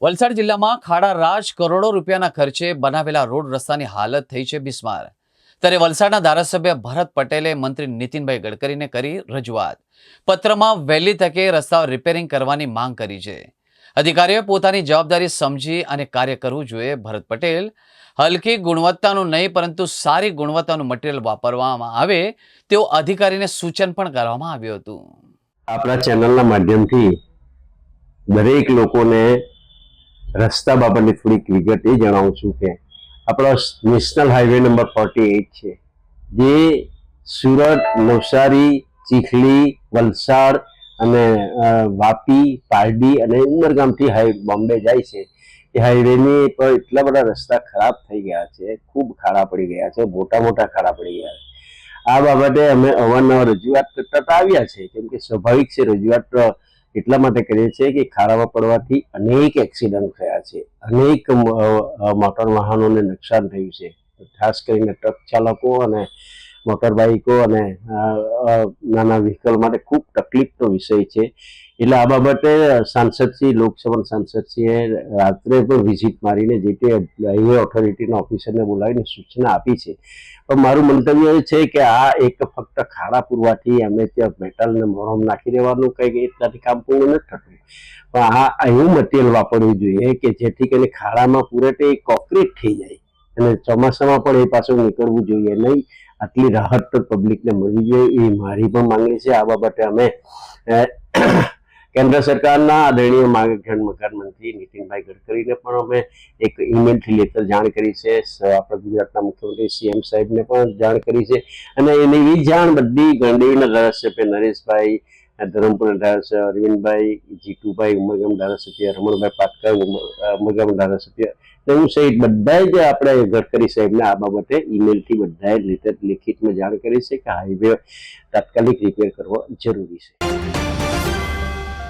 વલસાડ જિલ્લામાં ખાડા રાજ કરોડો રૂપિયાના ખર્ચે બનાવેલા રોડ રસ્તાની હાલત થઈ છે બિસ્માર। ત્યારે વલસાડના ધારાસભ્ય ભરત પટેલે મંત્રી નીતિનભાઈ ગડકરીને કરી રજૂઆત। પત્રમાં વહેલી તકે રસ્તાઓ રિપેરિંગ કરવાની માંગ કરી છે। અધિકારીઓએ પોતાની જવાબદારી સમજી અને કાર્ય કરવું જોઈએ। ભરત પટેલ હલકી ગુણવત્તાનું નહીં પરંતુ સારી ગુણવત્તાનું મટીરીયલ વાપરવામાં આવે તેવું અધિકારીને સૂચન પણ કરવામાં આવ્યું હતું। આપણા ચેનલના માધ્યમથી દરેક લોકોને રસ્તા બાબતની થોડીક વિગત એ જણાવું છું કે આપણો નેશનલ હાઈવે નંબર 48 છે, જે સુરત, નવસારી, ચીખલી, વલસાડ અને વાપી, પારડી અને ઉમરગામથી બોમ્બે જાય છે। એ હાઈવેની પર એટલા બધા રસ્તા ખરાબ થઈ ગયા છે, ખૂબ ખાડા પડી ગયા છે, મોટા મોટા ખાડા પડી ગયા છે। આ બાબતે અમે અવારનવાર રજૂઆત કરતા આવ્યા છે, કેમ કે સ્વાભાવિક છે, રજૂઆત એટલા માટે કરીએ છીએ કે ખાડામાં પડવાથી અનેક એક્સિડન્ટ થયા છે, અનેક મોટર વાહનોને નુકસાન થયું છે, ખાસ કરીને ટ્રક ચાલકો અને મોટર બાઇકો અને નાના વ્હીકલ માટે ખૂબ તકલીફનો વિષય છે। એટલે આ બાબતે સાંસદશ્રી, લોકસભા સાંસદશ્રીએ રાત્રે પણ વિઝિટ મારીને જે તે હાઈવે ઓથોરિટીના ઓફિસરને બોલાવીને સૂચના આપી છે। પણ મારું મંતવ્ય એ છે કે આ એક ફક્ત ખાડા પૂરવાથી અમે ત્યાં મેટલને મોરમ નાખી દેવાનું કંઈક એટલાથી કામ પૂર્ણ નથી થતું, પણ આ એવું મટીરિયલ વાપરવું જોઈએ કે જેથી કરીને ખાડામાં પૂરે તે કોન્ક્રીટ થઈ જાય અને ચોમાસામાં પણ એ પાછું નીકળવું જોઈએ નહીં। આટલી રાહત તો પબ્લિકને મળવી જોઈએ, એ મારી પણ માંગણી છે। આ બાબતે અમે કેન્દ્ર સરકારના આદરણીય મુખ્યમંત્રી નીતિનભાઈ ગડકરીને પણ અમે એક ઈમેલથી લેટર જાણ કરી છે। આપણા ગુજરાતના મુખ્યમંત્રી સીએમ સાહેબને પણ જાણ કરી છે અને એની એ જાણ બધી ગણદેવીના ધારાસભ્ય નરેશભાઈ, ધરમપુરના ધારાસભ્ય અરવિંદભાઈ, જીતુભાઈ ઉમરગામ ધારાસભ્ય, રમણભાઈ પાટકર ઉમરગામ ધારાસભ્ય હું સહિત બધાએ જ આપણે ગડકરી સાહેબને આ બાબતે ઈમેલથી બધાએ લેખિતમાં જાણ કરી છે કે હાઈવે તાત્કાલિક રિપેર કરવો જરૂરી છે।